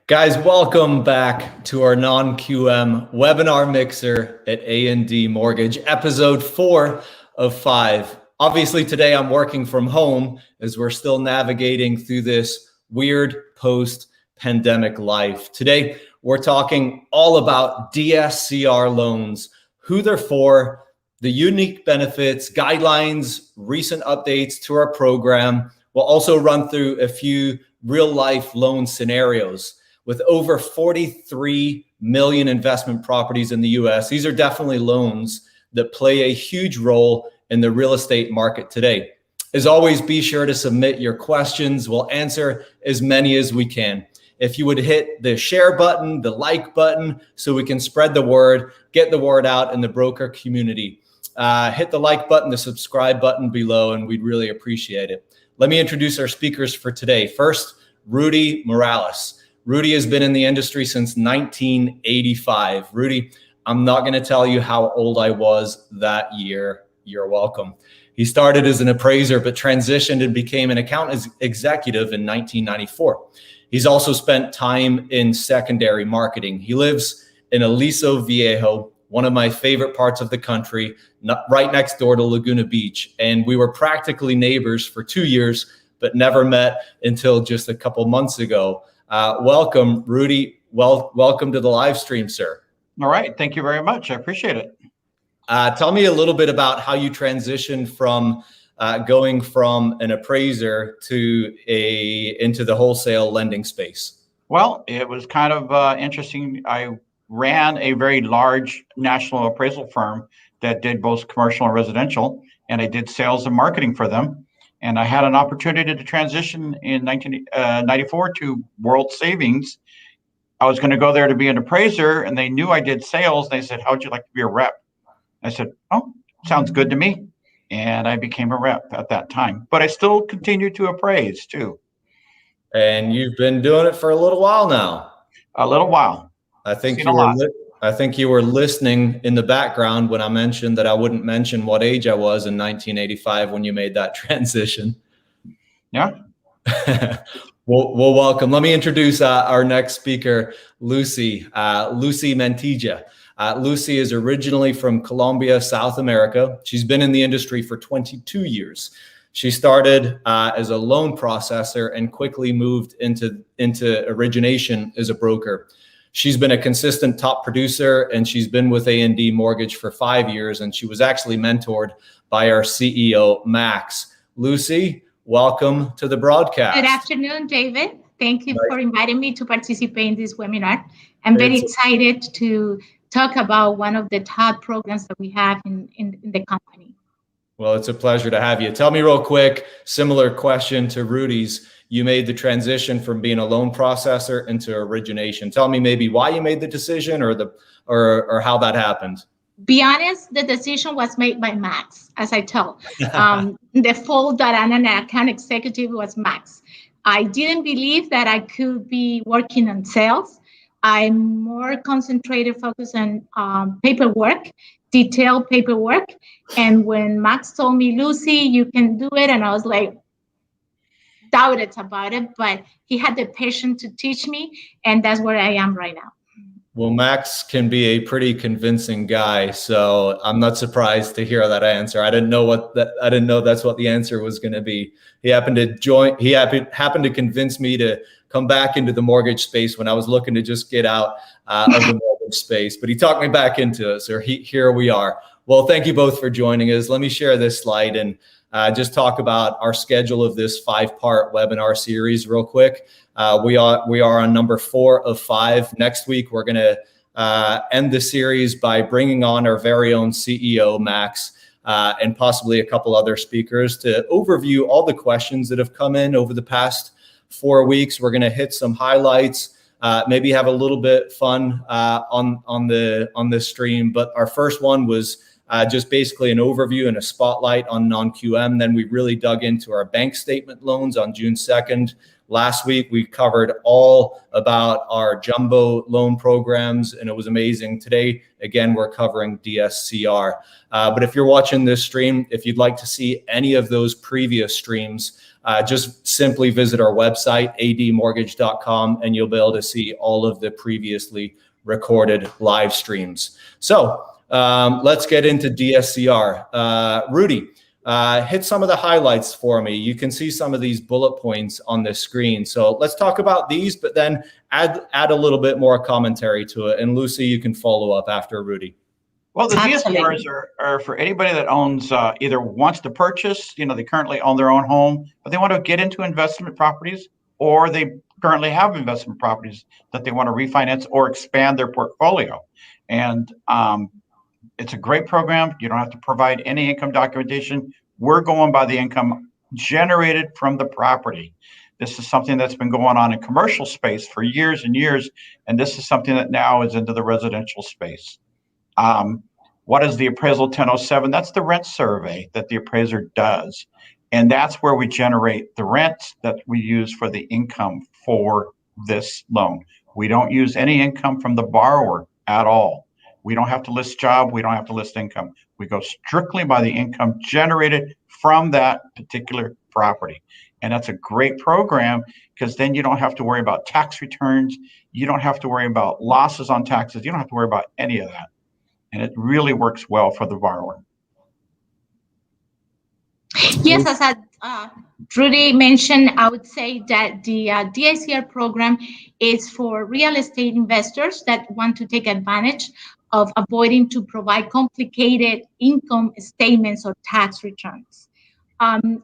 Guys, welcome back to our non-QM webinar mixer at A&D Mortgage, episode 4 of 5. Obviously, today I'm working from home as we're still navigating through this weird post-pandemic life. Today, we're talking all about Dscr loans, who they're for, the unique benefits, guidelines, recent updates to our program. We'll also run through a few real-life loan scenarios. With over 43 million investment properties in the US, these are definitely loans that play a huge role in the real estate market today. As always, be sure to submit your questions. We'll answer as many as we can. If you would hit the share button, the like button, so we can spread the word, get the word out in the broker community. Hit the like button, the subscribe button below, and we'd really appreciate it. Let me introduce our speakers for today. First, Rudy Morales. Rudy has been in the industry since 1985. Rudy, I'm not going to tell you how old I was that year. You're welcome. He started as an appraiser, but transitioned and became an account executive in 1994. He's also spent time in secondary marketing. He lives in Aliso Viejo, one of my favorite parts of the country, right next door to Laguna Beach. And we were practically neighbors for 2 years, but never met until just a couple months ago. Welcome, Rudy. Welcome to the live stream, sir. All right. Thank you very much. I appreciate it. Tell me a little bit about how you transitioned from going from an appraiser to into the wholesale lending space. Well, it was kind of interesting. I ran a very large national appraisal firm that did both commercial and residential, and I did sales and marketing for them. And I had an opportunity to transition in 1994 to World Savings. I was going to go there to be an appraiser, and they knew I did sales. They said, "How would you like to be a rep?" I said, "Oh, sounds good to me." And I became a rep at that time. But I still continue to appraise too. And you've been doing it for a little while now. A little while. I think you were listening in the background when I mentioned that I wouldn't mention what age I was in 1985 when you made that transition. Yeah. Well, welcome. Let me introduce our next speaker, Llc Mentija. Llc is originally from Colombia, South America. She's been in the industry for 22 years. She started as a loan processor and quickly moved into origination as a broker. She's been a consistent top producer, and she's been with A&D Mortgage for 5 years, and she was actually mentored by our CEO, Max. Llc, welcome to the broadcast. Good afternoon, David. Thank you for inviting me to participate in this webinar. I'm very excited to talk about one of the top programs that we have in the company. Well, it's a pleasure to have you. Tell me real quick, similar question to Rudy's. You made the transition from being a loan processor into origination. Tell me maybe why you made the decision or how that happened. Be honest, the decision was made by Max, as I tell. The fault that I'm an account executive was Max. I didn't believe that I could be working on sales. I'm more concentrated, focused on paperwork, detailed paperwork. And when Max told me, "Llc, you can do it," and I was like, doubted about it, but he had the patience to teach me, and that's where I am right now. Well, Max can be a pretty convincing guy, so I'm not surprised to hear that answer. I didn't know that's what the answer was going to be. He happened to convince me to come back into the mortgage space when I was looking to just get out of the mortgage space, but he talked me back into it. So here we are. Well, thank you both for joining us. Let me share this slide and just talk about our schedule of this 5-part webinar series real quick. We are on number 4 of 5. Next week, we're going to end the series by bringing on our very own CEO, Max, and possibly a couple other speakers to overview all the questions that have come in over the past 4 weeks. We're going to hit some highlights, maybe have a little bit fun on the stream. But our first one was just basically an overview and a spotlight on non-QM. Then we really dug into our bank statement loans on June 2nd. Last week, we covered all about our jumbo loan programs, and it was amazing. Today, again, we're covering Dscr. But if you're watching this stream, if you'd like to see any of those previous streams, just simply visit our website, admortgage.com, and you'll be able to see all of the previously recorded live streams. So let's get into Dscr. Rudy, hit some of the highlights for me. You can see some of these bullet points on the screen. So let's talk about these, but then add a little bit more commentary to it. And Lucy, you can follow up after Rudy. Well, the Dscrs are for anybody that owns, either wants to purchase, they currently own their own home, but they want to get into investment properties, or they currently have investment properties that they want to refinance or expand their portfolio. And it's a great program. You don't have to provide any income documentation. We're going by the income generated from the property. This is something that's been going on in commercial space for years and years, and this is something that now is into the residential space. What is the appraisal 1007? That's the rent survey that the appraiser does. And that's where we generate the rent that we use for the income for this loan. We don't use any income from the borrower at all. We don't have to list job. We don't have to list income. We go strictly by the income generated from that particular property. And that's a great program because then you don't have to worry about tax returns. You don't have to worry about losses on taxes. You don't have to worry about any of that. And it really works well for the borrower. Yes, as Rudy mentioned, I would say that the Dscr program is for real estate investors that want to take advantage of avoiding to provide complicated income statements or tax returns.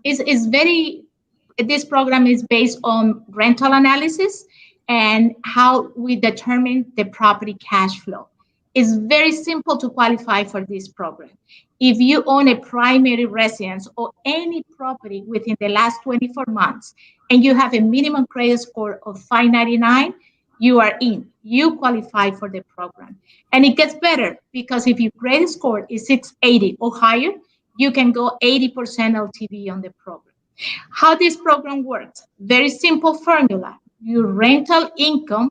This program is based on rental analysis and how we determine the property cash flow. It's very simple to qualify for this program. If you own a primary residence or any property within the last 24 months and you have a minimum credit score of 599, you are in. You qualify for the program. And it gets better because if your credit score is 680 or higher, you can go 80% LTV on the program. How this program works, very simple formula. Your rental income,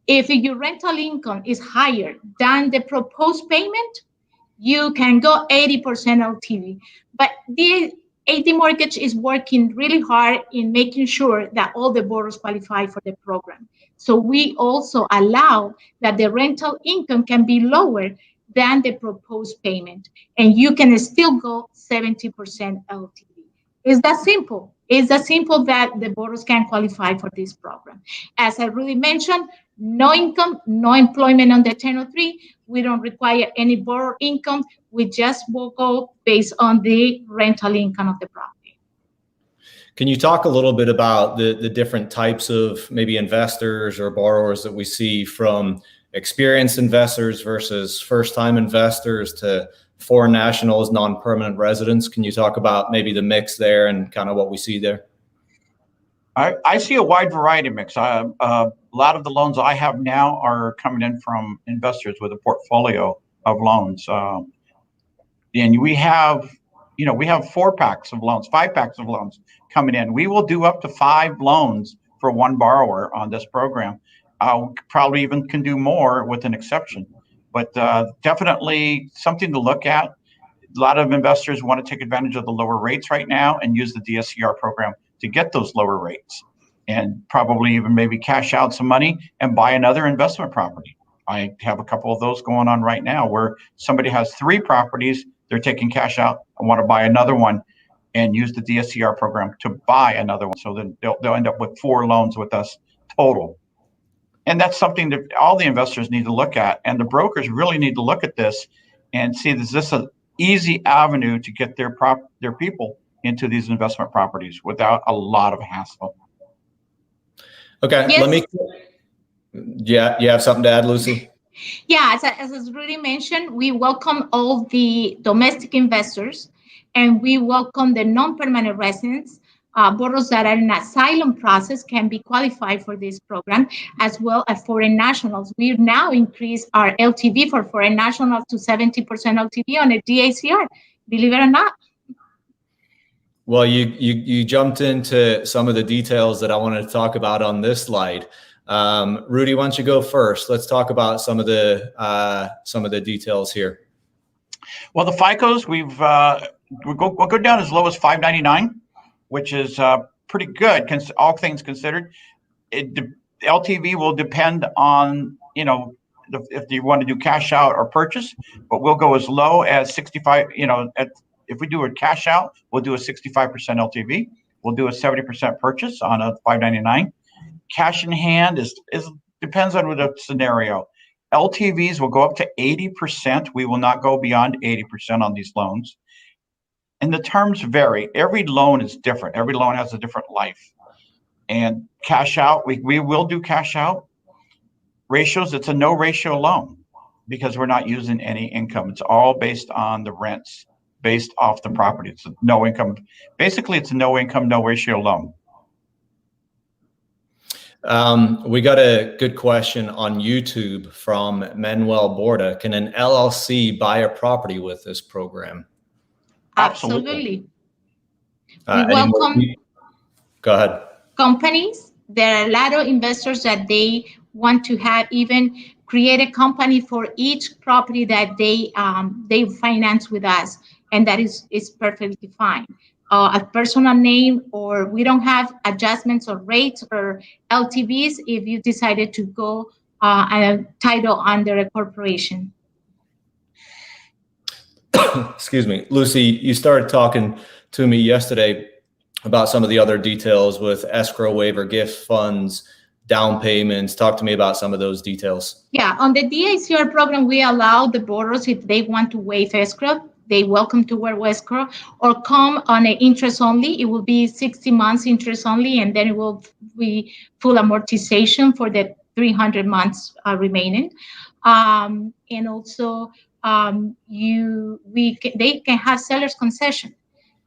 if your rental income is higher than the proposed payment, you can go 80% LTV. But the AD Mortgage is working really hard in making sure that all the borrowers qualify for the program. So we also allow that the rental income can be lower than the proposed payment, and you can still go 70% LTV. It's that simple. It's that simple that the borrowers can qualify for this program. As I really mentioned, no income, no employment on the 1003. We don't require any borrower income. We just will go based on the rental income of the property. Can you talk a little bit about the different types of maybe investors or borrowers that we see, from experienced investors versus first-time investors to foreign nationals, non-permanent residents? Can you talk about maybe the mix there and kind of what we see there? I see a wide variety mix. A lot of the loans I have now are coming in from investors with a portfolio of loans. And we have 4 packs of loans, 5 packs of loans coming in. We will do up to 5 loans for one borrower on this program. Probably even can do more with an exception, but definitely something to look at. A lot of investors want to take advantage of the lower rates right now and use the Dscr program to get those lower rates, and probably even maybe cash out some money and buy another investment property. I have a couple of those going on right now where somebody has 3 properties, they're taking cash out and want to buy another one and use the Dscr program to buy another one. So then they'll end up with 4 loans with us total. And that's something that all the investors need to look at, and the brokers really need to look at this and see, is this an easy avenue to get their people into these investment properties without a lot of hassle. Okay, yes. You have something to add, Lucy? Yeah, as Rudy mentioned, we welcome all the domestic investors, and we welcome the non-permanent residents. Borrowers that are in asylum process can be qualified for this program, as well as foreign nationals. We've now increased our LTV for foreign nationals to 70% LTV on a DACR, believe it or not. Well, you jumped into some of the details that I wanted to talk about on this slide. Rudy, why don't you go first? Let's talk about some of the details here. Well, the FICOs, we'll go down as low as 599, which is pretty good, all things considered. LTV will depend on, if you want to do cash out or purchase, but we'll go as low as 65. If we do a cash out, we'll do a 65% LTV. We'll do a 70% purchase on a 599. Cash in hand is depends on the scenario. LTVs will go up to 80%. We will not go beyond 80% on these loans. And the terms vary. Every loan is different. Every loan has a different life. And cash out, we will do cash out. Ratios, it's a no ratio loan because we're not using any income. It's all based on the rents based off the property. It's a no income. Basically, it's a no income, no ratio loan. We got a good question on YouTube from Manuel Borda. Can an LLC buy a property with this program? Absolutely. We welcome. Go ahead. Companies. There are a lot of investors that they want to have even create a company for each property that they finance with us, and that is perfectly fine. A personal name, or we don't have adjustments or rates or LTVs if you decided to go a title under a corporation. Excuse me, Lucy, you started talking to me yesterday about some of the other details with escrow waiver, gift funds, down payments. Talk to me about some of those details. Yeah, on the Dscr program, we allow the borrowers, if they want to waive escrow, they welcome to waive escrow or come on an interest only. It will be 60 months interest only, and then it will be full amortization for the 300 months remaining. And also, they can have seller's concession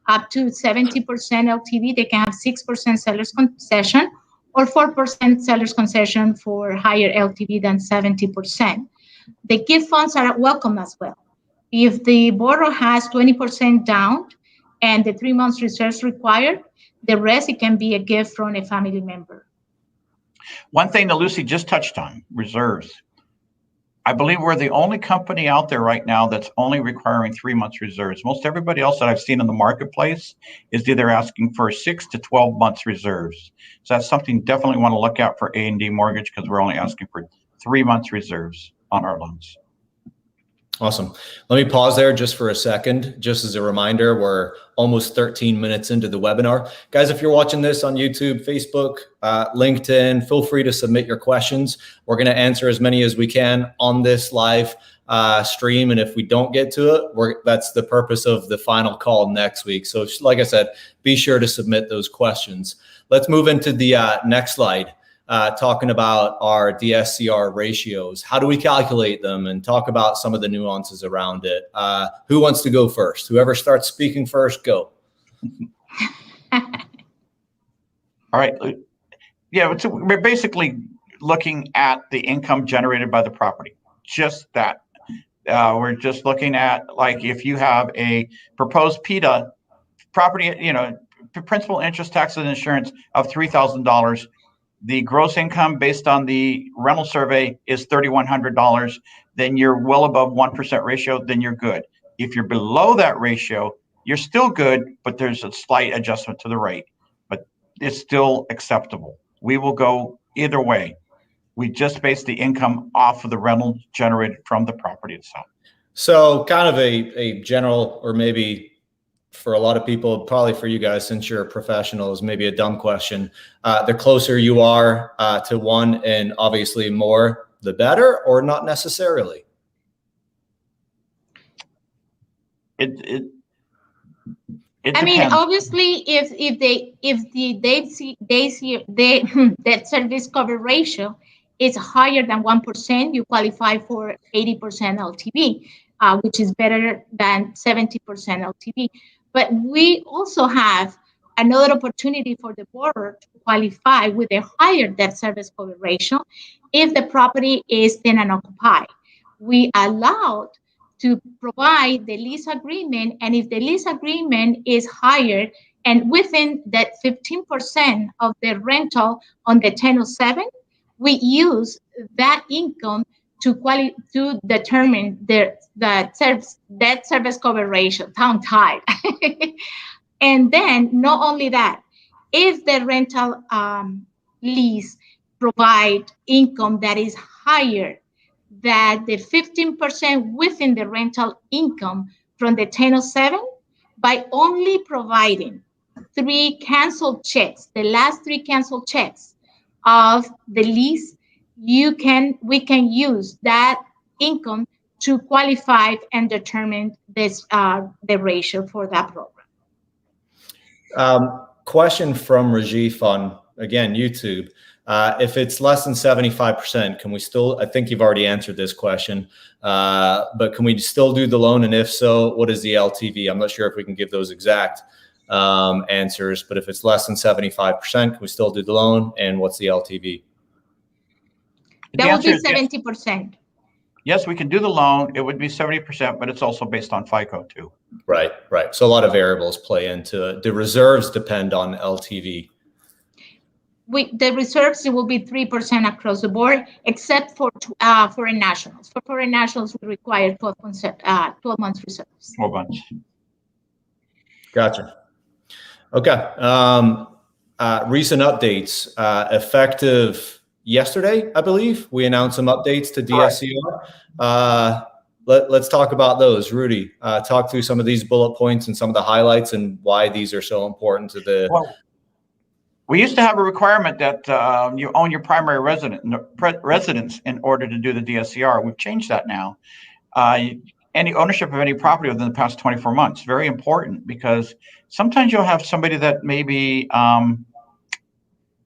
up to 70% LTV. They can have 6% seller's concession or 4% seller's concession for higher LTV than 70%. The gift funds are welcome as well. If the borrower has 20% down and the 3 months reserves required, the rest, it can be a gift from a family member. One thing that Lucy just touched on, reserves. I believe we're the only company out there right now that's only requiring 3 months reserves. Most everybody else that I've seen in the marketplace is either asking for 6 to 12 months reserves. So that's something definitely want to look at for A&D mortgage, because we're only asking for 3 months reserves on our loans. Awesome. Let me pause there just for a second. Just as a reminder, we're almost 13 minutes into the webinar. Guys, if you're watching this on YouTube, Facebook, LinkedIn, feel free to submit your questions. We're going to answer as many as we can on this live stream. And if we don't get to it, that's the purpose of the final call next week. So like I said, be sure to submit those questions. Let's move into the next slide. Talking about our Dscr ratios. How do we calculate them, and talk about some of the nuances around it? Who wants to go first? Whoever starts speaking first, go. All right. Yeah, so we're basically looking at the income generated by the property. Just that. We're just looking at, like, if you have a proposed PITA property, principal, interest, taxes, and insurance of $3,000. The gross income based on the rental survey is $3,100, then you're well above 1% ratio, then you're good. If you're below that ratio, you're still good, but there's a slight adjustment to the rate, but it's still acceptable. We will go either way. We just base the income off of the rental generated from the property itself. So kind of a general, or maybe for a lot of people, probably for you guys, since you're professionals, maybe a dumb question. The closer you are to one, and obviously more, the better, or not necessarily? It I mean, obviously, if the debt service cover ratio is higher than 1%, you qualify for 80% LTV, which is better than 70% LTV. But we also have another opportunity for the borrower to qualify with a higher debt service cover ratio if the property is tenant occupied. We allowed to provide the lease agreement, and if the lease agreement is higher And within that 15% of the rental on the 1007, we use that income to determine the debt service cover ratio, tongue-tied. And then not only that, if the rental lease provide income that is higher than the 15% within the rental income from the 1007, by only providing 3 canceled checks, the last 3 canceled checks of the lease, we can use that income to qualify and determine this the ratio for that program. Question from Rajiv on, again, YouTube. If it's less than 75%, can we still, I think you've already answered this question, but can we still do the loan? And if so, what is the LTV? I'm not sure if we can give those exact answers, but if it's less than 75%, can we still do the loan? And what's the LTV? That would be 70%. Yes, we can do the loan. It would be 70%, but it's also based on FICO too. Right. So a lot of variables play into it. The reserves depend on LTV. The reserves, it will be 3% across the board, except for foreign nationals. For foreign nationals, we require 12 months reserves. 12 months. Gotcha. Okay. Recent updates, effective yesterday, I believe, we announced some updates to Dscr. Let's talk about those. Rudy, talk through some of these bullet points and some of the highlights and why these are so important to the... Well, we used to have a requirement that you own your primary residence in order to do the Dscr. We've changed that now. Any ownership of any property within the past 24 months, very important, because sometimes you'll have somebody that maybe, matter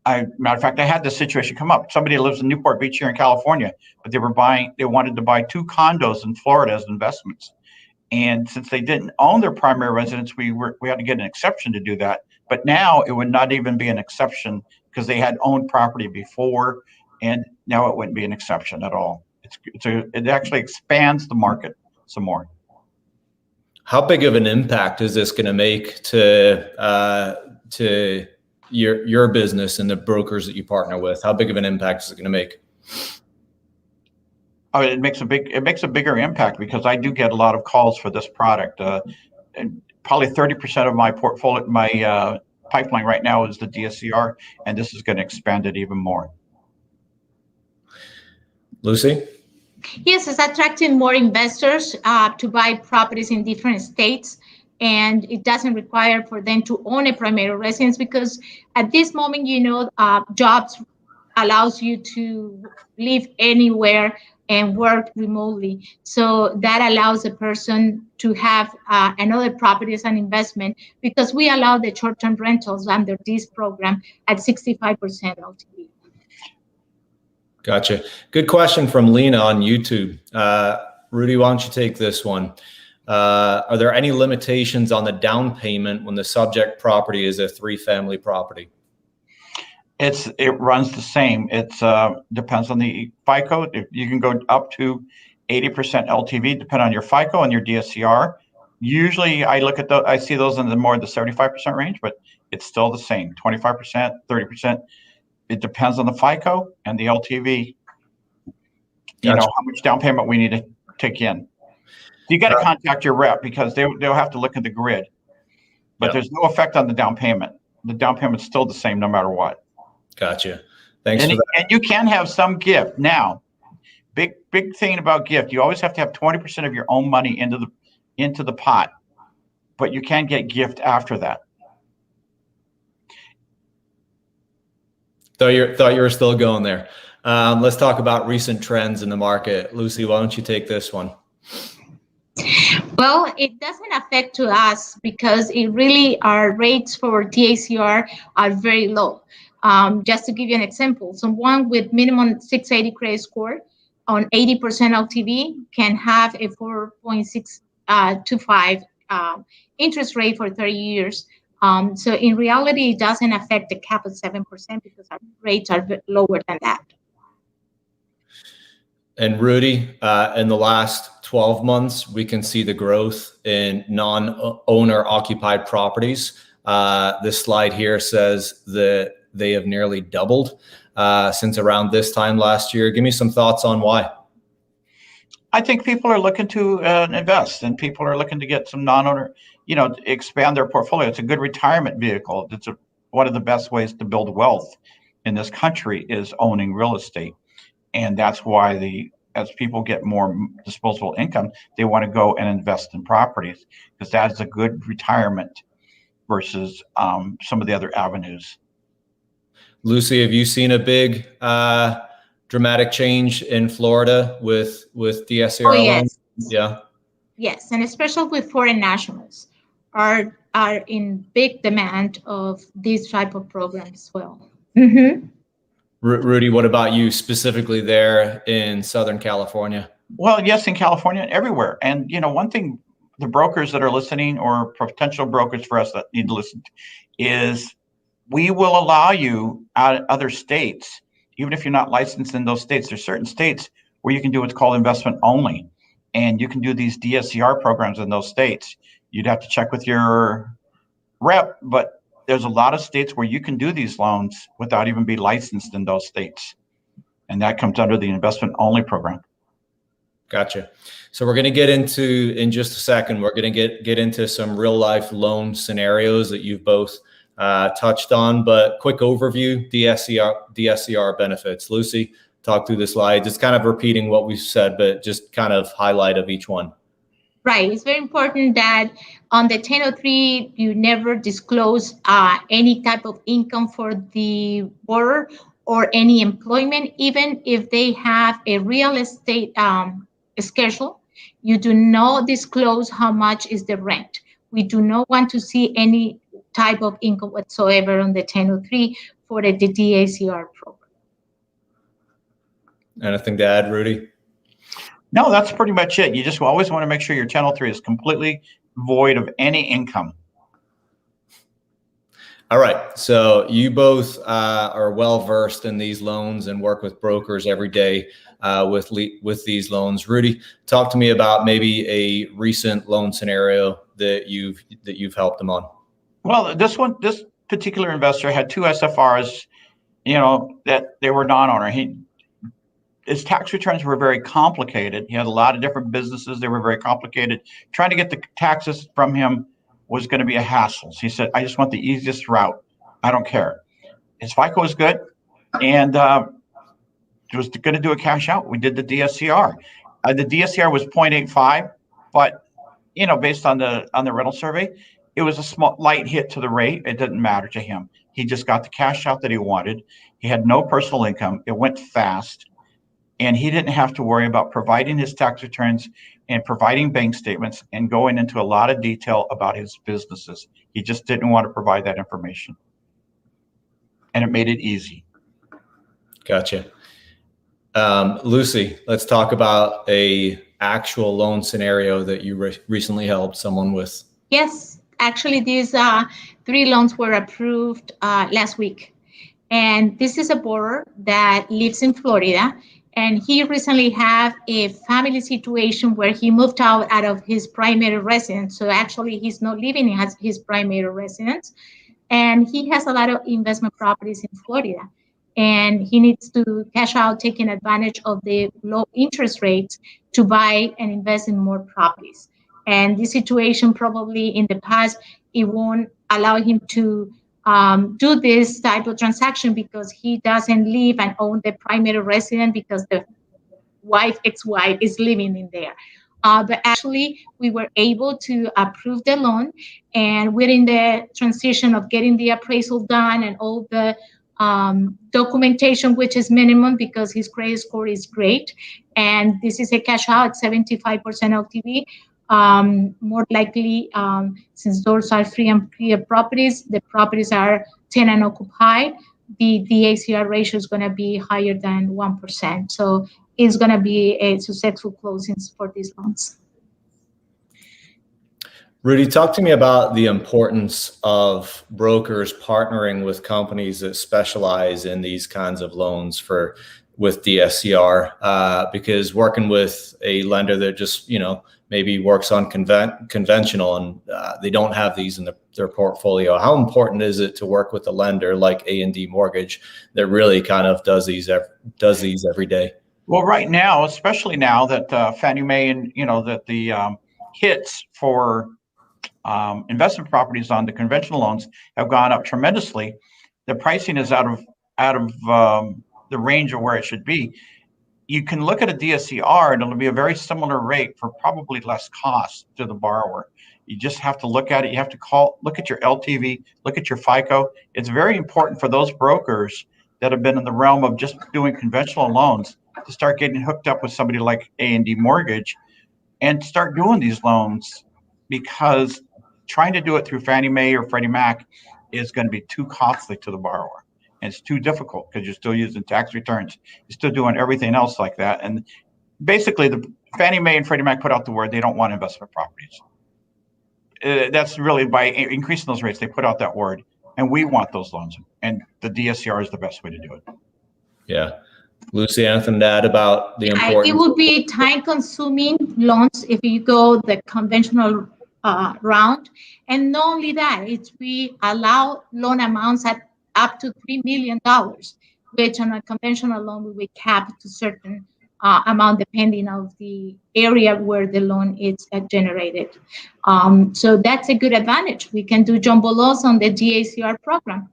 of fact, I had this situation come up. Somebody lives in Newport Beach here in California, but they wanted to buy 2 condos in Florida as investments. And since they didn't own their primary residence, we had to get an exception to do that. But now it would not even be an exception because they had owned property before, and now it wouldn't be an exception at all. It actually expands the market some more. How big of an impact is this going to make to your business and the brokers that you partner with? How big of an impact is it going to make? Oh, it makes a bigger impact because I do get a lot of calls for this product. And probably 30% of my portfolio, my pipeline right now is the Dscr, and this is going to expand it even more. Lucy? Yes, it's attracting more investors to buy properties in different states, and it doesn't require for them to own a primary residence because at this moment, jobs allows you to live anywhere and work remotely. So that allows a person to have another property as an investment because we allow the short-term rentals under this program at 65% LTV. Gotcha. Good question from Lena on YouTube. Rudy, why don't you take this one? Are there any limitations on the down payment when the subject property is a 3-family property? It runs the same. It depends on the FICO. You can go up to 80% LTV, depending on your FICO and your Dscr. Usually, I see those in the 75% range, but it's still the same. 25%, 30%. It depends on the FICO and the LTV. You know how much down payment we need to take in. You got to contact your rep because they'll have to look at the grid. But there's no effect on the down payment. The down payment's still the same no matter what. Gotcha. Thanks for that. And you can have some gift. Now, big thing about gift, you always have to have 20% of your own money into the pot, but you can get gift after that. Thought you were still going there. Let's talk about recent trends in the market. Lucy, why don't you take this one? Well, it doesn't affect to us because our rates for Dscr are very low. Just to give you an example, someone with minimum 680 credit score on 80% LTV can have a 4.625 interest rate for 30 years. So in reality, it doesn't affect the cap of 7% because our rates are lower than that. And Rudy, in the last 12 months, we can see the growth in non-owner occupied properties. This slide here says that they have nearly doubled since around this time last year. Give me some thoughts on why. I think people are looking to invest, and people are looking to get some non-owner, to expand their portfolio. It's a good retirement vehicle. It's one of the best ways to build wealth in this country is owning real estate. And that's why as people get more disposable income, they want to go and invest in properties, because that is a good retirement versus some of the other avenues. Lucy, have you seen a big dramatic change in Florida with DSCR Oh, yes. loans? Yeah. Yes, and especially with foreign nationals are in big demand of these type of programs as well. Mm-hmm. Rudy, what about you specifically there in Southern California? Well, yes, in California, everywhere. And, one thing the brokers that are listening, or potential brokers for us that need to listen to, is we will allow you out of other states, even if you're not licensed in those states. There's certain states where you can do what's called investment only. And you can do these DSCR programs in those states. You'd have to check with your rep, but there's a lot of states where you can do these loans without even be licensed in those states. And that comes under the investment only program. Gotcha. So we're going to get into, in just a second, we're going to get into some real life loan scenarios that you've both touched on, but quick overview, DSCR benefits. Lucy, talk through the slides. It's kind of repeating what we've said, but just kind of highlight of each one. Right. It's very important that on the 1003, you never disclose any type of income for the borrower or any employment, even if they have a real estate schedule. You do not disclose how much is the rent. We do not want to see any type of income whatsoever on the 1003 for the DSCR program. Anything to add, Rudy? No, that's pretty much it. You just always want to make sure your 1003 is completely void of any income. All right. So you both are well versed in these loans and work with brokers every day with these loans. Rudy, talk to me about maybe a recent loan scenario that you've helped them on. Well, this particular investor had two SFRs, that they were non-owner. His tax returns were very complicated. He had a lot of different businesses. They were very complicated. Trying to get the taxes from him was going to be a hassle. So he said, I just want the easiest route. I don't care. His FICO was good, and was going to do a cash out. We did the DSCR. The DSCR was 0.85, but based on the rental survey, it was a small light hit to the rate. It didn't matter to him. He just got the cash out that he wanted. He had no personal income. It went fast. And he didn't have to worry about providing his tax returns and providing bank statements and going into a lot of detail about his businesses. He just didn't want to provide that information. And it made it easy. Gotcha. Lucy, let's talk about a actual loan scenario that you recently helped someone with. Yes, actually these 3 loans were approved last week. And this is a borrower that lives in Florida. And he recently had a family situation where he moved out of his primary residence. So actually, he's not living in his primary residence. And he has a lot of investment properties in Florida. And he needs to cash out, taking advantage of the low interest rates to buy and invest in more properties. And this situation probably in the past, it won't allow him to do this type of transaction because he doesn't live and own the primary residence because the ex-wife is living in there. But actually, we were able to approve the loan, and we're in the transition of getting the appraisal done and all the documentation, which is minimum because his credit score is great. And this is a cash out, 75% LTV. More likely, since those are free and clear properties, the properties are tenant occupied, the DSCR ratio is going to be higher than 1%. So it's going to be a successful closings for these loans. Rudy, talk to me about the importance of brokers partnering with companies that specialize in these kinds of loans with DSCR, because working with a lender that just, maybe works on conventional and they don't have these their portfolio? How important is it to work with a lender like A&D Mortgage that really kind of does these every day? Well, right now, especially now that Fannie Mae and that the hits for investment properties on the conventional loans have gone up tremendously, the pricing is out of the range of where it should be. You can look at a DSCR and it'll be a very similar rate for probably less cost to the borrower. You just have to look at it. You have to look at your LTV, look at your FICO. It's very important for those brokers that have been in the realm of just doing conventional loans to start getting hooked up with somebody like A&D Mortgage and start doing these loans, because trying to do it through Fannie Mae or Freddie Mac is going to be too costly to the borrower. And it's too difficult because you're still using tax returns. You're still doing everything else like that. And basically, the Fannie Mae and Freddie Mac put out the word they don't want investment properties. That's really by increasing those rates, they put out that word. And we want those loans. And the DSCR is the best way to do it. Yeah. Lucy, anything to add about the importance? It would be time-consuming loans if you go the conventional round. And not only that, we allow loan amounts at up to $3 million, which on a conventional loan we would cap to certain amount depending on the area where the loan is generated. So that's a good advantage. We can do jumbo loans on the DSCR program.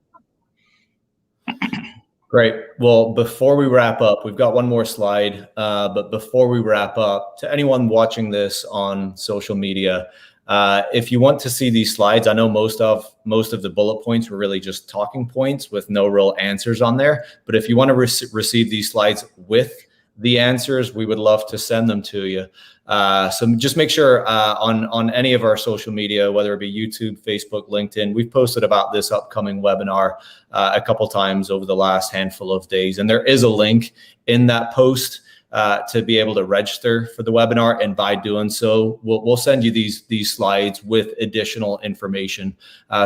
Great. Well, before we wrap up, we've got one more slide. But before we wrap up, to anyone watching this on social media, if you want to see these slides, I know most of the bullet points were really just talking points with no real answers on there. But if you want to receive these slides with the answers, we would love to send them to you. So just make sure on any of our social media, whether it be YouTube, Facebook, LinkedIn, we've posted about this upcoming webinar a couple times over the last handful of days. And there is a link in that post to be able to register for the webinar. And by doing so, we'll send you these slides with additional information.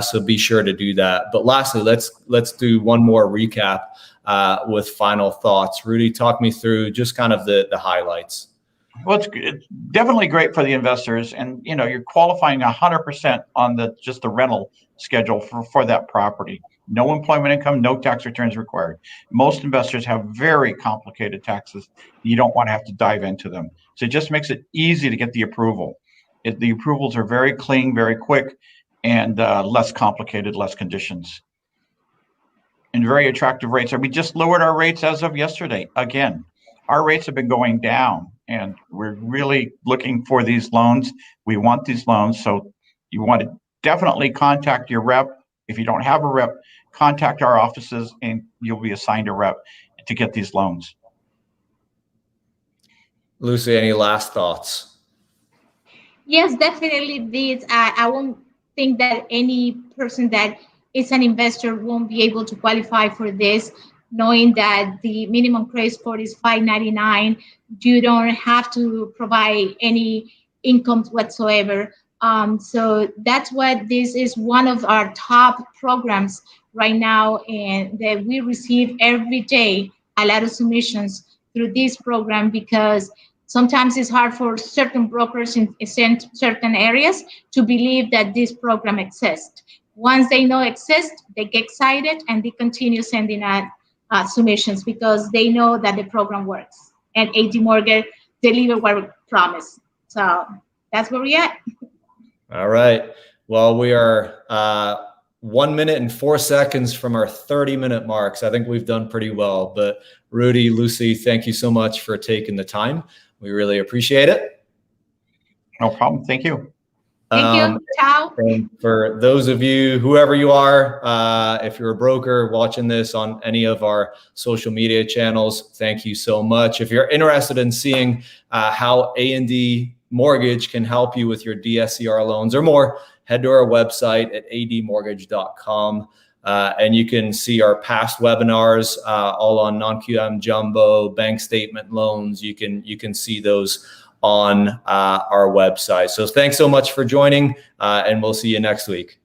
So be sure to do that. But lastly, let's do one more recap with final thoughts. Rudy, talk me through just kind of the highlights. Well, it's definitely great for the investors, and you're qualifying 100% on just the rental schedule for that property. No employment income, no tax returns required. Most investors have very complicated taxes. You don't want to have to dive into them. So it just makes it easy to get the approval. The approvals are very clean, very quick, and less complicated, less conditions. And very attractive rates. We just lowered our rates as of yesterday. Again, our rates have been going down, and we're really looking for these loans. We want these loans, so you want to definitely contact your rep. If you don't have a rep, contact our offices, and you'll be assigned a rep to get these loans. Lucy, any last thoughts? Yes, definitely. I won't think that any person that is an investor won't be able to qualify for this, knowing that the minimum credit score is 599. You don't have to provide any income whatsoever. So that's what this is, one of our top programs right now, and that we receive every day a lot of submissions through this program, because sometimes it's hard for certain brokers in certain areas to believe that this program exists. Once they know it exists, they get excited and they continue sending out submissions because they know that the program works, and A&D Mortgage deliver what we promised. So that's where we're at. All right. Well, we are 1 minute and 4 seconds from our 30-minute marks. I think we've done pretty well. But Rudy, Lucy, thank you so much for taking the time. We really appreciate it. No problem. Thank you. Thank you. Ciao. And for those of you, whoever you are, if you're a broker watching this on any of our social media channels, thank you so much. If you're interested in seeing how A&D Mortgage can help you with your DSCR loans or more, head to our website at admortgage.com. And you can see our past webinars all on non-QM jumbo, bank statement loans. You can see those on our website. So thanks so much for joining, and we'll see you next week.